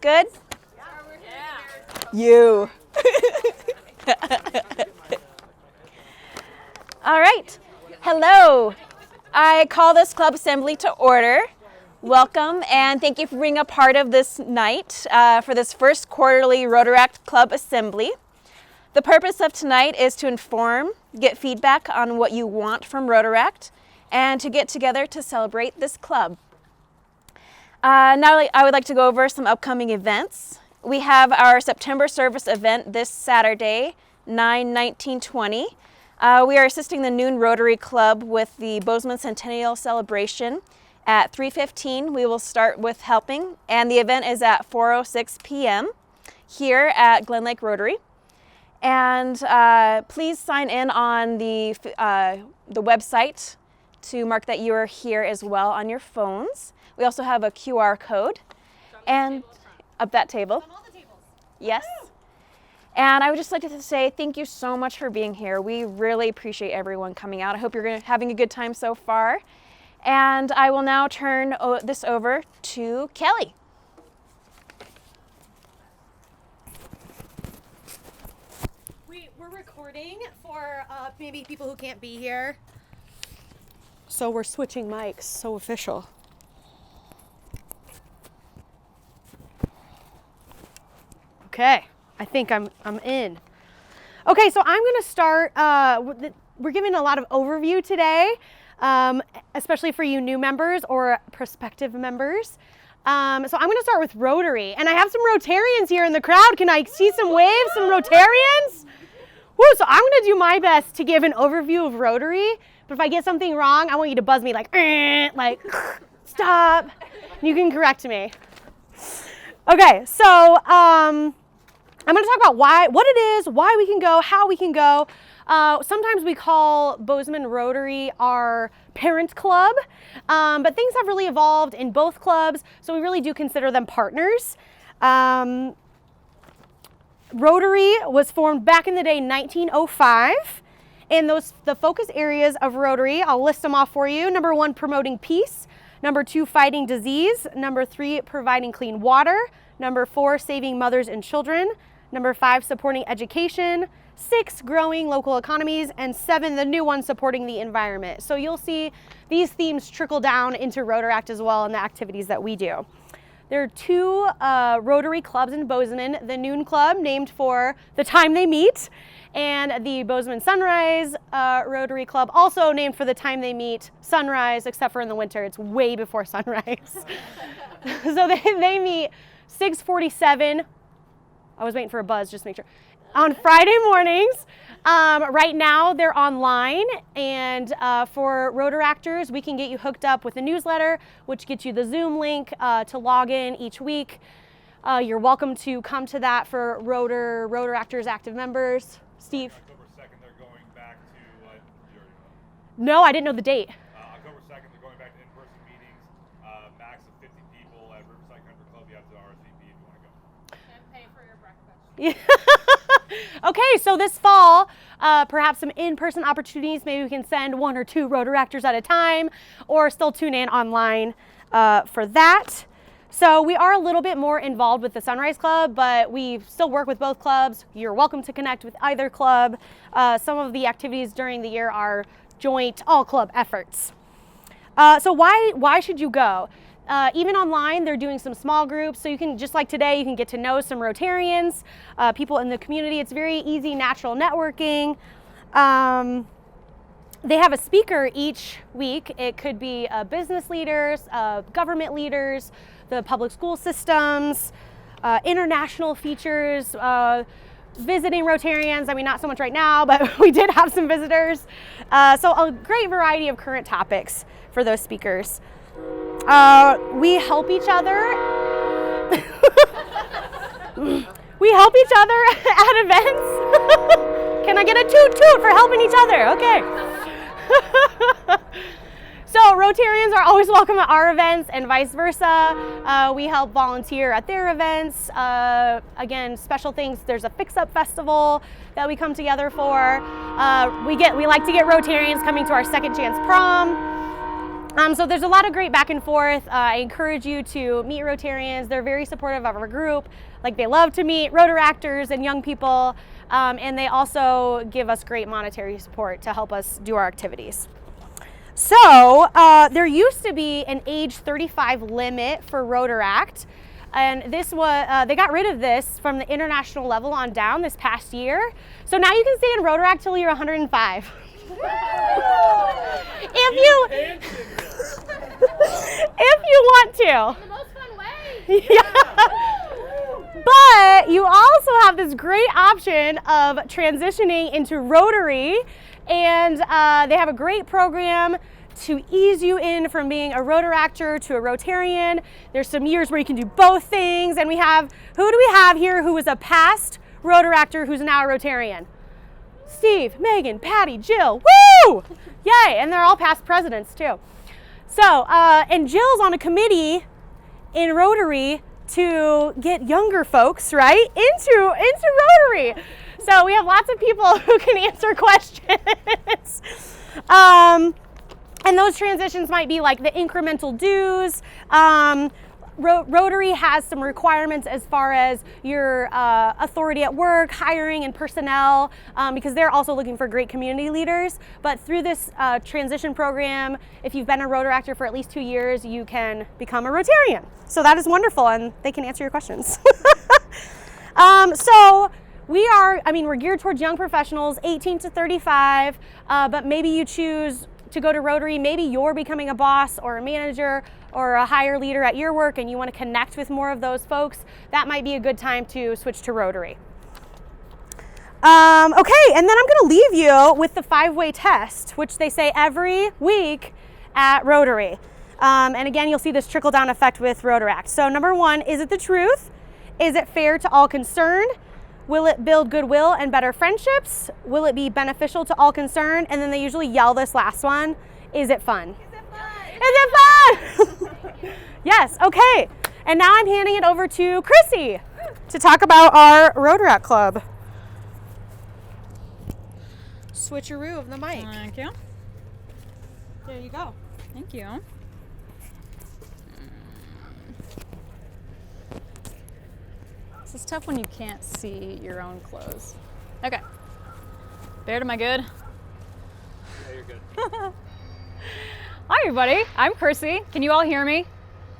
Good? Yeah. You. All right. Hello. I call this club assembly to order. Welcome and thank you for being a part of this night for this first quarterly Rotaract Club Assembly. The purpose of tonight is to inform, get feedback on what you want from Rotaract, and to get together to celebrate this club. Now I would like to go over some upcoming events. We have our September service event this Saturday, 9/19/20. We are assisting the Noon Rotary Club with the Bozeman Centennial Celebration. At 3:15 we will start with helping, and the event is at 4:06 p.m. here at Glen Lake Rotary. And please sign in on the website to mark that you are here as well on your phones. We also have a QR code and up that table. On all the tables. Yes. Woo! And I would just like to say thank you so much for being here. We really appreciate everyone coming out. I hope you're having a good time so far. And I will now turn this over to Kelly. We're recording for maybe people who can't be here. So we're switching mics, so official. Okay, I think I'm in. Okay, so I'm going to start. We're giving a lot of overview today, especially for you new members or prospective members. So I'm going to start with Rotary, and I have some Rotarians here in the crowd. Can I see some waves, some Rotarians? Woo! So I'm going to do my best to give an overview of Rotary. But if I get something wrong, I want you to buzz me like stop. You can correct me. Okay, so I'm going to talk about what it is, why we can go, how we can go. Sometimes we call Bozeman Rotary our parent club, but things have really evolved in both clubs, so we really do consider them partners. Rotary was formed back in the day, 1905, and the focus areas of Rotary, I'll list them off for you. Number 1, promoting peace. Number 2, fighting disease. Number 3, providing clean water. Number 4, saving mothers and children. Number 5, supporting education. 6, growing local economies. And 7, the new one, supporting the environment. So you'll see these themes trickle down into Rotaract as well and the activities that we do. There are 2 Rotary clubs in Bozeman, the Noon Club, named for the time they meet, and the Bozeman Sunrise Rotary Club, also named for the time they meet, sunrise, except for in the winter, it's way before sunrise. So they meet 6:47. I was waiting for a buzz, just to make sure. On Friday mornings. Right now they're online, and for Rotaractors, we can get you hooked up with a newsletter, which gets you the Zoom link to log in each week. You're welcome to come to that for Rotaractors active members. Steve? October 2nd, they're going back to, you already know? No, I didn't know the date. October 2nd, they're going back to in-person meetings, max of 50 people at Riverside Country Club. You have to RSVP if you want to go. And pay for your breakfast. Okay, so this fall, perhaps some in-person opportunities. Maybe we can send 1 or 2 Rotaractors at a time, or still tune in online for that. So we are a little bit more involved with the Sunrise Club, but we still work with both clubs. You're welcome to connect with either club. Some of the activities during the year are joint all-club efforts. So why should you go? Even online, they're doing some small groups, so you can, just like today, you can get to know some Rotarians, people in the community. It's very easy, natural networking. They have a speaker each week. It could be business leaders, government leaders, the public school systems, international features, visiting Rotarians. I mean, not so much right now, but we did have some visitors. So a great variety of current topics for those speakers. We help each other. We help each other at events. Can I get a toot toot for helping each other? Okay. So Rotarians are always welcome at our events and vice versa. We help volunteer at their events. Again, special things. There's a fix-up festival that we come together for. We like to get Rotarians coming to our second chance prom. So there's a lot of great back and forth. I encourage you to meet Rotarians. They're very supportive of our group. Like, they love to meet Rotaractors and young people, and they also give us great monetary support to help us do our activities. So there used to be an age 35 limit for Rotaract, and this was they got rid of this from the international level on down this past year. So now you can stay in Rotaract till you're 105. If you want to. In the most fun way. Yeah. But you also have this great option of transitioning into Rotary, and they have a great program to ease you in from being a Rotaractor to a Rotarian. There's some years where you can do both things, and who do we have here who was a past Rotaractor who's now a Rotarian? Steve, Megan, Patty, Jill, woo! Yay, and they're all past presidents too. So, and Jill's on a committee in Rotary to get younger folks, right, into Rotary. So we have lots of people who can answer questions. And those transitions might be like the incremental dues. Rotary has some requirements as far as your authority at work, hiring, and personnel, because they're also looking for great community leaders. But through this transition program, if you've been a Rotaractor for at least 2 years, you can become a Rotarian. So that is wonderful, and they can answer your questions. So we're geared towards young professionals, 18 to 35, but maybe you choose to go to Rotary. Maybe you're becoming a boss or a manager or a higher leader at your work and you want to connect with more of those folks. That might be a good time to switch to Rotary. Okay, and then I'm going to leave you with the 5-way test, which they say every week at Rotary. And again, you'll see this trickle-down effect with Rotaract. So number 1, is it the truth? Is it fair to all concerned? Will it build goodwill and better friendships? Will it be beneficial to all concerned? And then they usually yell this last one, is it fun? Is it fun? Yes, okay. And now I'm handing it over to Chrissy to talk about our Rotaract Club. Switcheroo of the mic. Thank you. There you go. Thank you. This is tough when you can't see your own clothes. Okay. Baird, am I good? Yeah, you're good. Hi, everybody. I'm Chrissy. Can you all hear me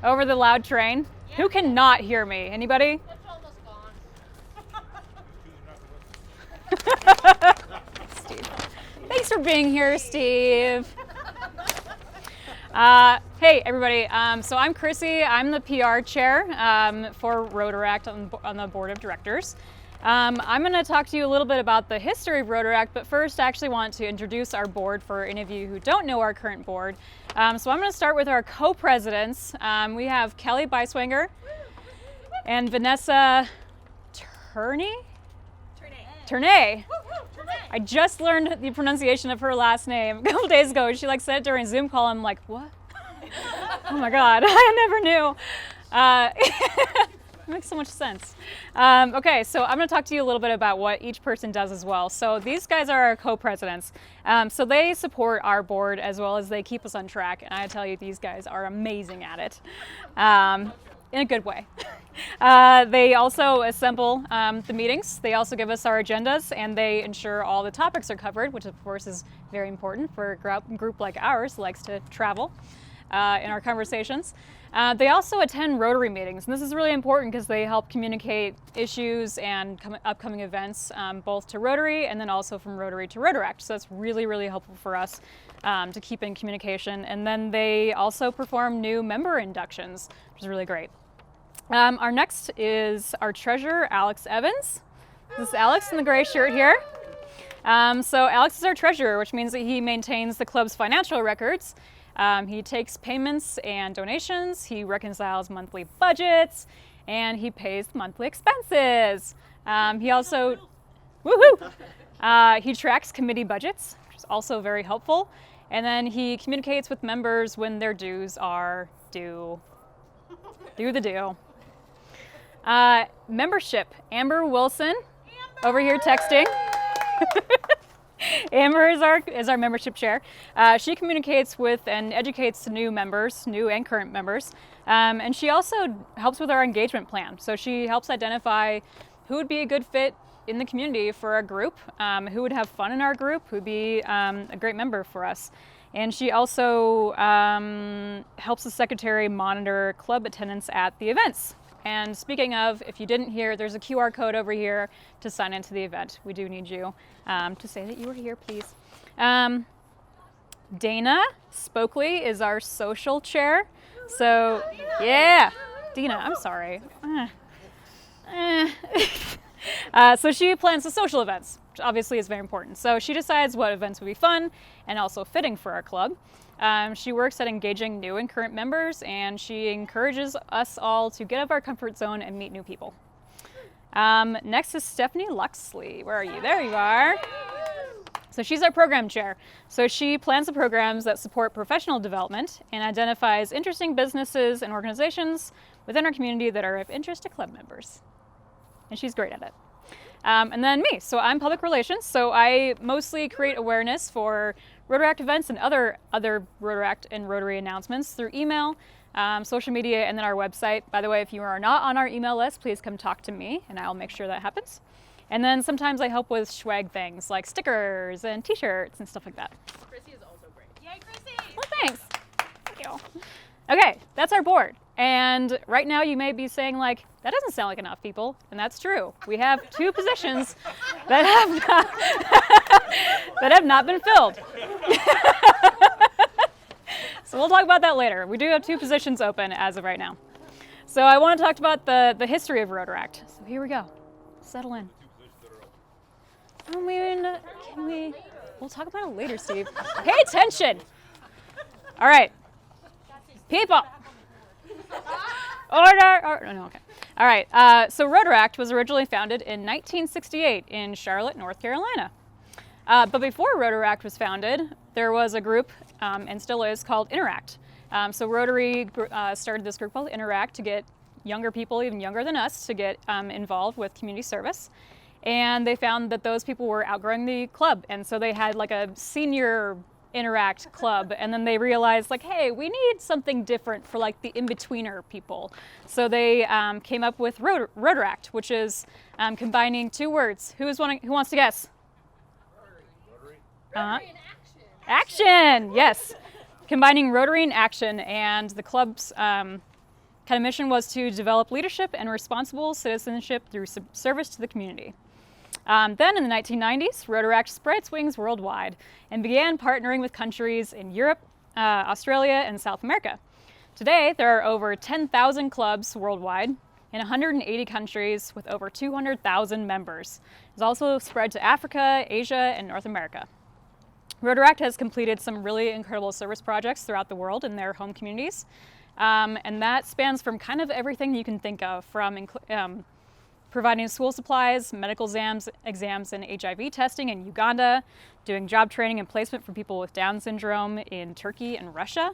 over the loud train? Yeah. Who cannot hear me? Anybody? It's almost gone. Steve. Thanks for being here, Steve. Hey, everybody. So I'm Chrissy. I'm the PR chair for Rotaract on the board of directors. I'm going to talk to you a little bit about the history of Rotaract, but first I actually want to introduce our board for any of you who don't know our current board. So I'm going to start with our co-presidents. We have Kelly Beiswanger and Vanessa Turney? Turney. I just learned the pronunciation of her last name a couple days ago. She said it during Zoom call. I'm like, what? Oh my God, I never knew. It makes so much sense. Okay, so I'm going to talk to you a little bit about what each person does as well. So these guys are our co-presidents. So they support our board as well as they keep us on track. And I tell you, these guys are amazing at it, in a good way. They also assemble the meetings. They also give us our agendas, and they ensure all the topics are covered, which of course is very important for a group like ours who likes to travel in our conversations. They also attend Rotary meetings, and this is really important because they help communicate issues and upcoming events both to Rotary and then also from Rotary to Rotaract. So that's really, really helpful for us to keep in communication. And then they also perform new member inductions, which is really great. Our next is our treasurer, Alex Evans. This is Alex in the gray shirt here. So Alex is our treasurer, which means that he maintains the club's financial records. He takes payments and donations, he reconciles monthly budgets, and he pays monthly expenses. He also, he tracks committee budgets, which is also very helpful. And then he communicates with members when their dues are due. Do the due. Membership, Amber Wilson, over here texting. Amber is our membership chair. She communicates with and educates new members, new and current members, and she also helps with our engagement plan. So she helps identify who would be a good fit in the community for our group, who would have fun in our group, who would be a great member for us. And she also helps the secretary monitor club attendance at the events. And speaking of, if you didn't hear, there's a QR code over here to sign into the event. We do need you to say that you were here, please. Dana Spokley is our social chair. So, yeah, Dina, I'm sorry. So she plans the social events, which obviously is very important. So she decides what events would be fun and also fitting for our club. She works at engaging new and current members, and she encourages us all to get out of our comfort zone and meet new people. Next is Stephanie Luxley. Where are you? There you are. So she's our program chair. So she plans the programs that support professional development and identifies interesting businesses and organizations within our community that are of interest to club members. And she's great at it. And then me, so I'm public relations, so I mostly create awareness for Rotaract events and other Rotaract and Rotary announcements through email, social media, and then our website. By the way, if you are not on our email list, please come talk to me and I'll make sure that happens. And then sometimes I help with swag things like stickers and t-shirts and stuff like that. Chrissy is also great. Yay, Chrissy! Well, thanks. Thank you. Okay, that's our board. And right now you may be saying like, that doesn't sound like enough people, and that's true. We have 2 positions that have not been filled. So we'll talk about that later. We do have 2 positions open as of right now. So I want to talk about the history of Rotaract. So here we go. Settle in. We'll talk about it later, Steve. Pay attention. All right. People. Order. No, okay. All right. So Rotaract was originally founded in 1968 in Charlotte, North Carolina. But before Rotaract was founded, there was a group, and still is, called Interact. So Rotary started this group called Interact to get younger people, even younger than us, to get involved with community service. And they found that those people were outgrowing the club. And so they had like a senior Interact club, and then they realized like, hey, we need something different for like the in-betweener people. So they came up with Rotaract, which is combining 2 words. Who wants to guess? Rotary? Rotary in action. Action, yes. Combining Rotary and action, and the club's kind of mission was to develop leadership and responsible citizenship through service to the community. Then in the 1990s, Rotaract spread its wings worldwide and began partnering with countries in Europe, Australia, and South America. Today, there are over 10,000 clubs worldwide in 180 countries with over 200,000 members. It's also spread to Africa, Asia, and North America. Rotaract has completed some really incredible service projects throughout the world in their home communities. And that spans from kind of everything you can think of, from providing school supplies, medical exams and HIV testing in Uganda, doing job training and placement for people with Down syndrome in Turkey and Russia,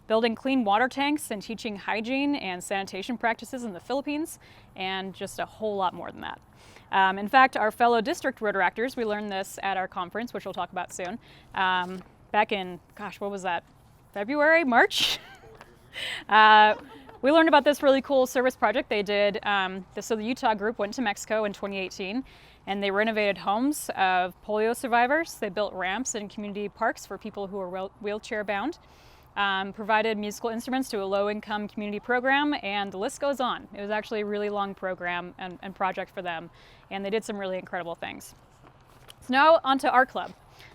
building clean water tanks and teaching hygiene and sanitation practices in the Philippines, and just a whole lot more than that. In fact, our fellow district Rotaractors, we learned this at our conference, which we'll talk about soon, back in, gosh, what was that? February, March? We learned about this really cool service project they did. So the Utah group went to Mexico in 2018, and they renovated homes of polio survivors. They built ramps in community parks for people who are wheelchair bound, provided musical instruments to a low-income community program, and the list goes on. It was actually a really long program and project for them, and they did some really incredible things. So now onto our club.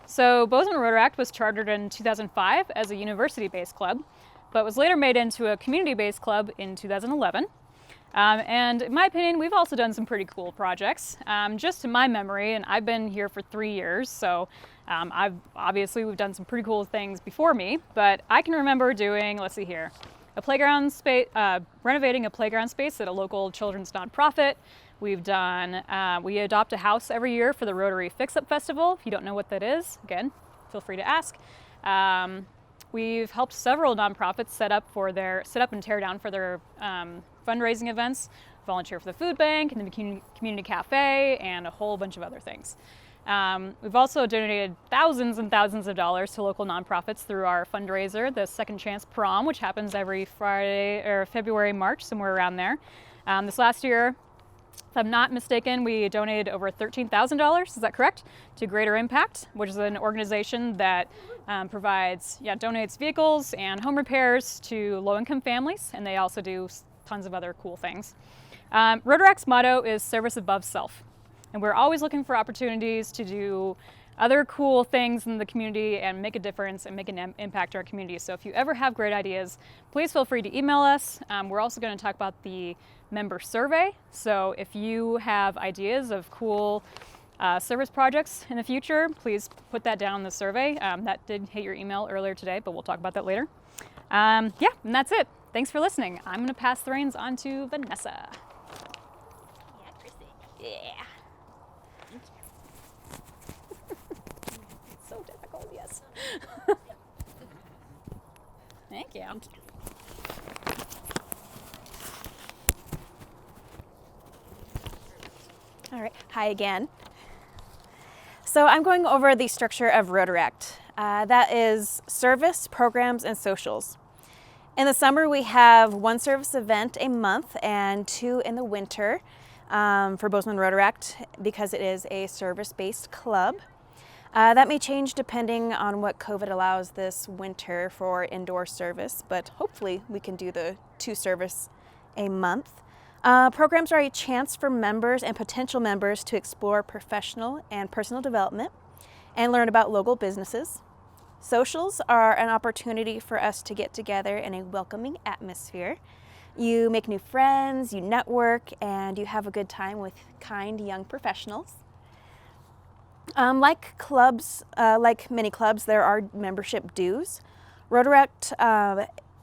So Bozeman Rotaract was chartered in 2005 as a university-based club, but was later made into a community-based club in 2011. And in my opinion, we've also done some pretty cool projects. Just to my memory, and I've been here for 3 years, so we've done some pretty cool things before me, but I can remember doing, let's see here, a playground space, renovating a playground space at a local children's nonprofit. We've done, we adopt a house every year for the Rotary Fix-Up Festival. If you don't know what that is, again, feel free to ask. We've helped several nonprofits set up and tear down for their fundraising events, volunteer for the food bank and the community cafe, and a whole bunch of other things. We've also donated thousands and thousands of dollars to local nonprofits through our fundraiser, the Second Chance Prom, which happens every Friday or February, March, somewhere around there. This last year, if I'm not mistaken, we donated over $13,000, is that correct, to Greater Impact, which is an organization that donates vehicles and home repairs to low-income families, and they also do tons of other cool things. Rotaract's motto is service above self, and we're always looking for opportunities to do other cool things in the community and make a difference and make an impact to our community. So if you ever have great ideas, please feel free to email us. We're also going to talk about the member survey. So if you have ideas of cool service projects in the future, please put that down in the survey. That did hit your email earlier today, but we'll talk about that later. And that's it. Thanks for listening. I'm going to pass the reins on to Vanessa. Yeah, Chrissy. Yeah. It's so difficult, yes. Thank you. All right, hi again. So I'm going over the structure of Rotaract. That is service, programs, and socials. In the summer, we have one service event a month and 2 in the winter for Bozeman Rotaract because it is a service-based club. That may change depending on what COVID allows this winter for indoor service, but hopefully we can do the 2 service a month. Programs are a chance for members and potential members to explore professional and personal development and learn about local businesses. Socials are an opportunity for us to get together in a welcoming atmosphere. You make new friends, you network, and you have a good time with kind young professionals. Like many clubs, there are membership dues. Rotaract,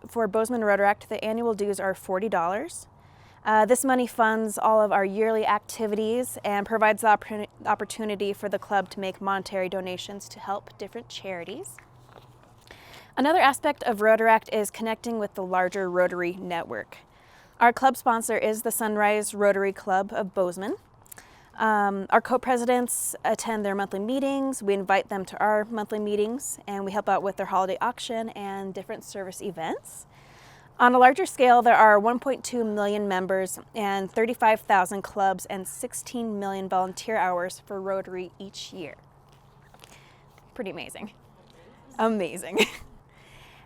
for Bozeman Rotaract, the annual dues are $40. This money funds all of our yearly activities and provides the opportunity for the club to make monetary donations to help different charities. Another aspect of Rotaract is connecting with the larger Rotary network. Our club sponsor is the Sunrise Rotary Club of Bozeman. Our co-presidents attend their monthly meetings, we invite them to our monthly meetings, and we help out with their holiday auction and different service events. On a larger scale, there are 1.2 million members and 35,000 clubs and 16 million volunteer hours for Rotary each year. Pretty amazing. Amazing.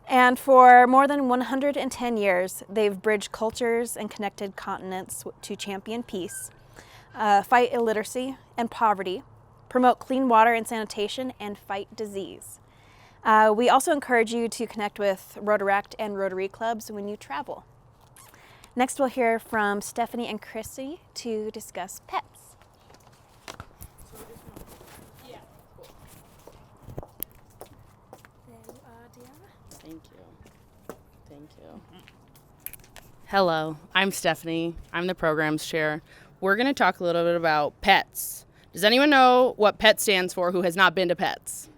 And for more than 110 years, they've bridged cultures and connected continents to champion peace, fight illiteracy and poverty, promote clean water and sanitation, and fight disease. We also encourage you to connect with Rotaract and Rotary clubs when you travel. Next, we'll hear from Stephanie and Chrissy to discuss pets. Thank you. Hello, I'm Stephanie. I'm the programs chair. We're going to talk a little bit about pets. Does anyone know what PET stands for who has not been to pets?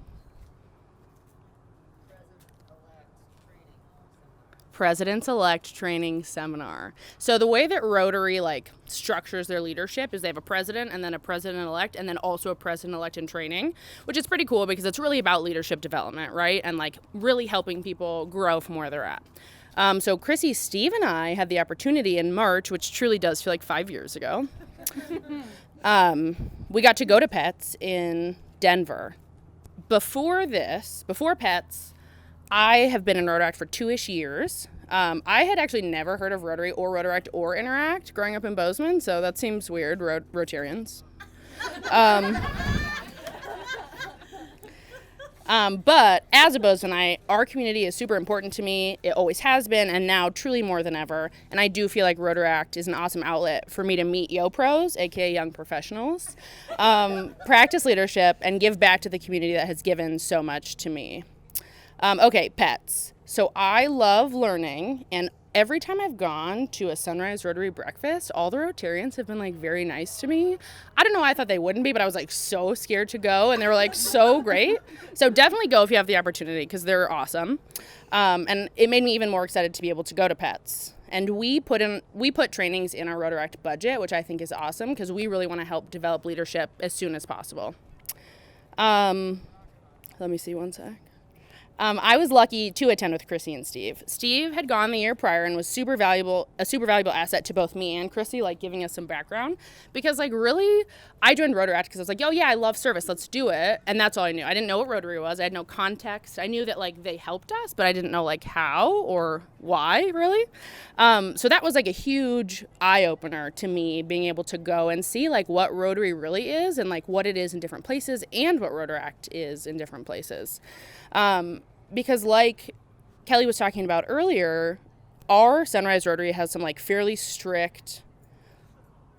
President's-elect Training Seminar. So the way that Rotary structures their leadership is they have a president and then a president-elect and then also a president-elect in training, which is pretty cool because it's really about leadership development, right? And really helping people grow from where they're at. So Chrissy, Steve, and I had the opportunity in March, which truly does feel like 5 years ago. We got to go to pets in Denver. Before pets, I have been in Rotaract for 2-ish years. I had actually never heard of Rotary or Rotaract or Interact growing up in Bozeman, so that seems weird, Rotarians. But as a Bozemanite, our community is super important to me. It always has been, and now truly more than ever. And I do feel like Rotaract is an awesome outlet for me to meet YoPros, aka young professionals, practice leadership, and give back to the community that has given so much to me. Okay, pets. So I love learning, and every time I've gone to a Sunrise Rotary breakfast, all the Rotarians have been very nice to me. I don't know why I thought they wouldn't be, but I was so scared to go, and they were so great. So definitely go if you have the opportunity because they're awesome. And it made me even more excited to be able to go to pets. And we put trainings in our Rotaract budget, which I think is awesome because we really want to help develop leadership as soon as possible. Let me see one sec. I was lucky to attend with Chrissy and Steve. Steve had gone the year prior and was a super valuable asset to both me and Chrissy, like giving us some background. Because like really, I joined Rotaract because I was like, oh yeah, I love service, let's do it. And that's all I knew. I didn't know what Rotary was. I had no context. I knew that like they helped us, but I didn't know like how or why really. So that was like a huge eye opener to me, being able to go and see like what Rotary really is and like what it is in different places and what Rotaract is in different places. Because like Kelly was talking about earlier, our Sunrise Rotary has some like fairly strict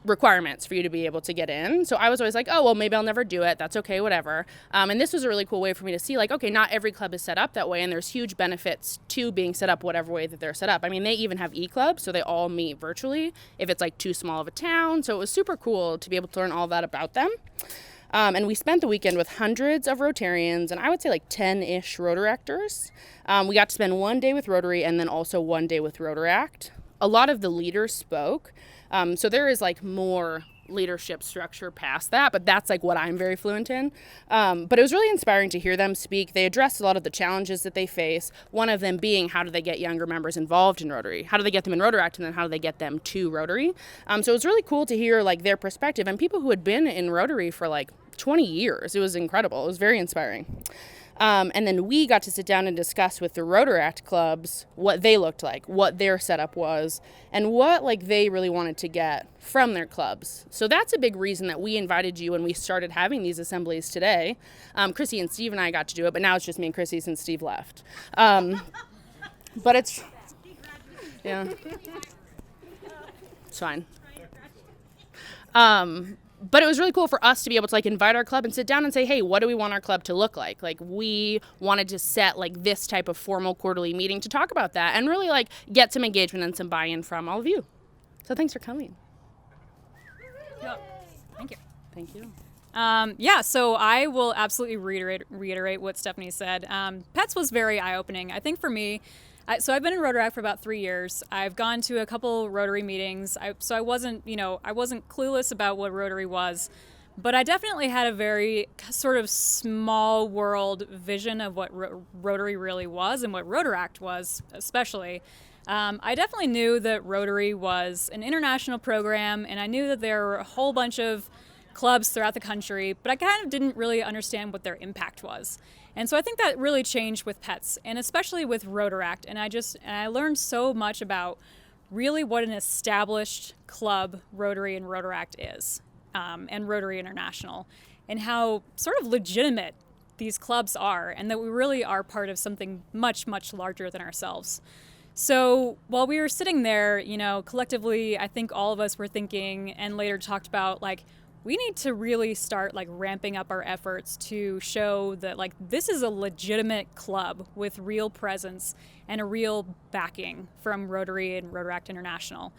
requirements for you to be able to get in. So I was always like, oh, well, maybe I'll never do it. That's okay, whatever. And this was a really cool way for me to see like, okay, not every club is set up that way. And there's huge benefits to being set up whatever way that they're set up. I mean, they even have e-clubs, so they all meet virtually if it's like too small of a town. So it was super cool to be able to learn all that about them. And we spent the weekend with hundreds of Rotarians and I would say like 10-ish Rotaractors. We got to spend one day with Rotary and then also one day with Rotaract. A lot of the leaders spoke. So there is like more leadership structure past that, but that's like what I'm very fluent in. But it was really inspiring to hear them speak. They addressed a lot of the challenges that they face, one of them being how do they get younger members involved in Rotary? How do they get them in Rotaract, and then how do they get them to Rotary? So it was really cool to hear like their perspective and people who had been in Rotary for like 20 years. It was incredible. It was very inspiring. And then we got to sit down and discuss with the Rotaract clubs what they looked like, what their setup was, and what like they really wanted to get from their clubs. So that's a big reason that we invited you when we started having these assemblies today. Chrissy and Steve and I got to do it, but now it's just me and Chrissy since Steve left. But it's, yeah, it's fine. But it was really cool for us to be able to like invite our club and sit down and say, hey, what do we want our club to look like? Like we wanted to set like this type of formal quarterly meeting to talk about that and really like get some engagement and some buy-in from all of you. So thanks for coming. Yeah. Thank you. Thank you. Yeah, so I will absolutely reiterate what Stephanie said. Pets was very eye-opening. I think for me, so I've been in Rotaract for about 3 years. I've gone to a couple Rotary meetings. I wasn't clueless about what Rotary was, but I definitely had a very sort of small world vision of what Rotary really was and what Rotaract was, especially. I definitely knew that Rotary was an international program, and I knew that there were a whole bunch of clubs throughout the country, but I kind of didn't really understand what their impact was. And so I think that really changed with pets, and especially with Rotaract. And I learned so much about really what an established club Rotary and Rotaract is, and Rotary International, and how sort of legitimate these clubs are, and that we really are part of something much, much larger than ourselves. So while we were sitting there, collectively, I think all of us were thinking, and later talked about, like, we need to really start like ramping up our efforts to show that like this is a legitimate club with real presence and a real backing from Rotary and Rotaract International.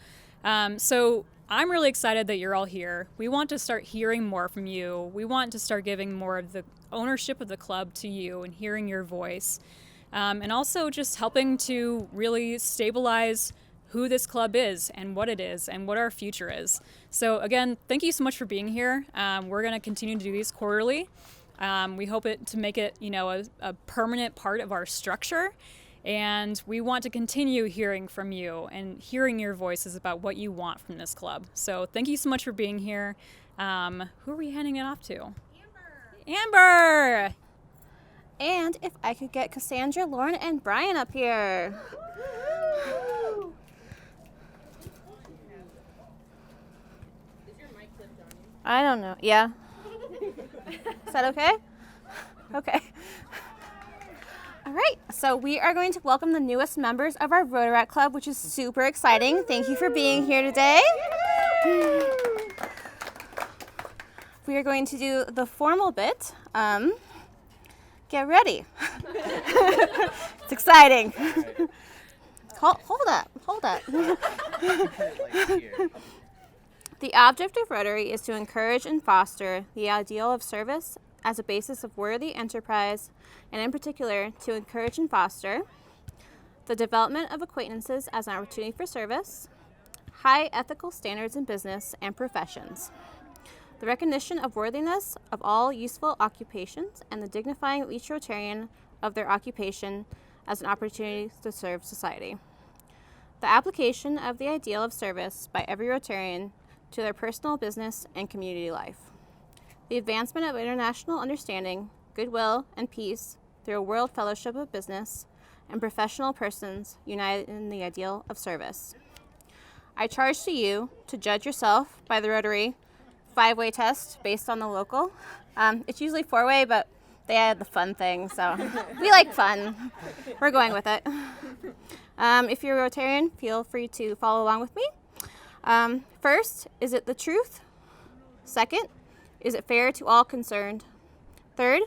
So I'm really excited that you're all here. We want to start hearing more from you. We want to start giving more of the ownership of the club to you and hearing your voice. And also just helping to really stabilize who this club is and what it is and what our future is. So again, thank you so much for being here. We're going to continue to do these quarterly. We hope to make it, a permanent part of our structure. And we want to continue hearing from you and hearing your voices about what you want from this club. So thank you so much for being here. Who are we handing it off to? Amber! And if I could get Cassandra, Lauren, and Brian up here. I don't know. Yeah. Is that okay? Okay. All right. So we are going to welcome the newest members of our Rotaract Club, which is super exciting. Thank you for being here today. We are going to do the formal bit. Get ready. It's exciting. Hold up. The object of Rotary is to encourage and foster the ideal of service as a basis of worthy enterprise, and in particular, to encourage and foster the development of acquaintances as an opportunity for service, high ethical standards in business and professions. the recognition of worthiness of all useful occupations, and the dignifying of each Rotarian of their occupation as an opportunity to serve society. The application of the ideal of service by every Rotarian to their personal, business, and community life. The advancement of international understanding, goodwill, and peace through a world fellowship of business and professional persons united in the ideal of service. I charge to you to judge yourself by the Rotary 5-way test based on the local. It's usually 4-way, but they added the fun thing, so we like fun. We're going with it. If you're a Rotarian, feel free to follow along with me. First, is it the truth? Second, is it fair to all concerned? Third,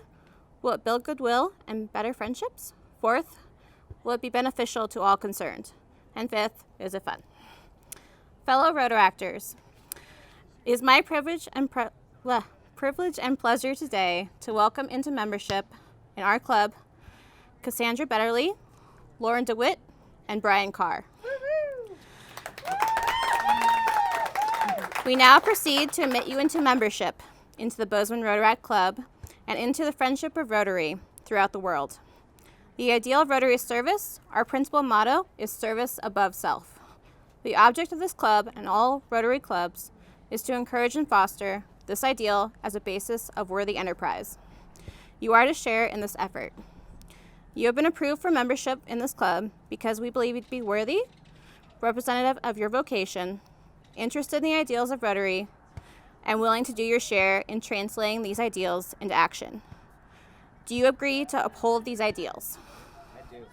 will it build goodwill and better friendships? Fourth, will it be beneficial to all concerned? And fifth, is it fun? Fellow Rotaractors, it is my privilege and pleasure today to welcome into membership in our club Cassandra Betterly, Lauren DeWitt, and Brian Carr. We now proceed to admit you into membership into the Bozeman Rotaract Club and into the friendship of Rotary throughout the world. The ideal of Rotary service, our principal motto, is service above self. The object of this club and all Rotary clubs is to encourage and foster this ideal as a basis of worthy enterprise. You are to share in this effort. You have been approved for membership in this club because we believe you to be worthy, representative of your vocation, interested in the ideals of Rotary, and willing to do your share in translating these ideals into action. Do you agree to uphold these ideals? I do.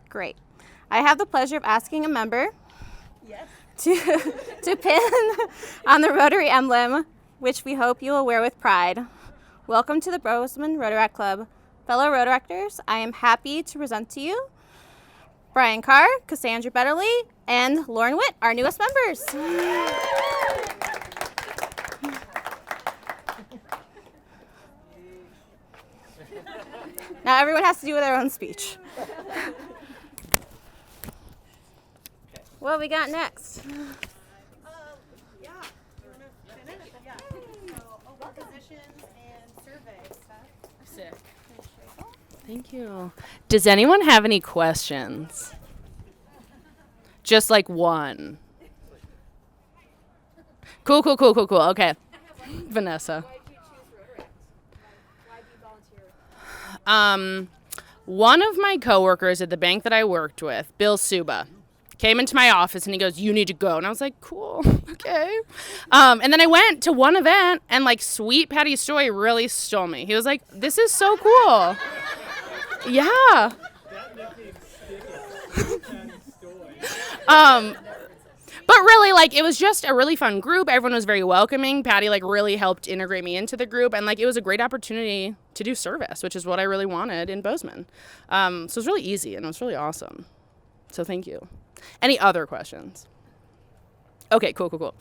Great. I have the pleasure of asking a member to pin on the Rotary emblem, which we hope you will wear with pride. Welcome to the Bozeman Rotaract Club. Fellow Rotaractors, I am happy to present to you Brian Carr, Cassandra Betterly, and Lauren Witt, our newest members. Now everyone has to do their own speech. What we got next? Thank you. Does anyone have any questions? Just like one. Cool. Okay. Vanessa. One of my coworkers at the bank that I worked with, Bill Suba, came into my office and he goes, "You need to go." And I was like, "Cool, okay." And then I went to one event and like sweet Patty Stoy really stole me. He was like, "This is so cool." Yeah. But really, like, it was just a really fun group. Everyone was very welcoming. Patty, like, really helped integrate me into the group. And, like, it was a great opportunity to do service, which is what I really wanted in Bozeman. So it was really easy, and it was really awesome. So thank you. Any other questions? Okay, cool.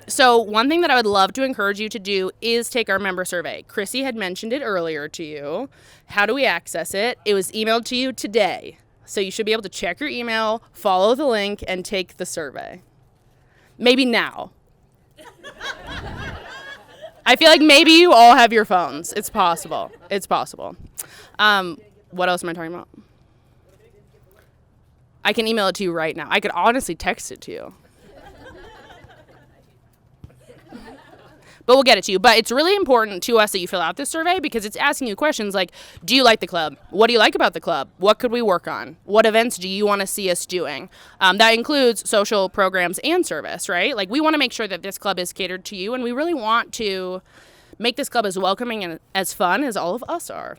So one thing that I would love to encourage you to do is take our member survey. Chrissy had mentioned it earlier to you. How do we access it? It was emailed to you today. So you should be able to check your email, follow the link, and take the survey. Maybe now. I feel like maybe you all have your phones. It's possible. What else am I talking about? I can email it to you right now. I could honestly text it to you. But we'll get it to you. But it's really important to us that you fill out this survey because it's asking you questions like, do you like the club? What do you like about the club? What could we work on? What events do you want to see us doing? That includes social programs and service, right? Like, we want to make sure that this club is catered to you, and we really want to make this club as welcoming and as fun as all of us are.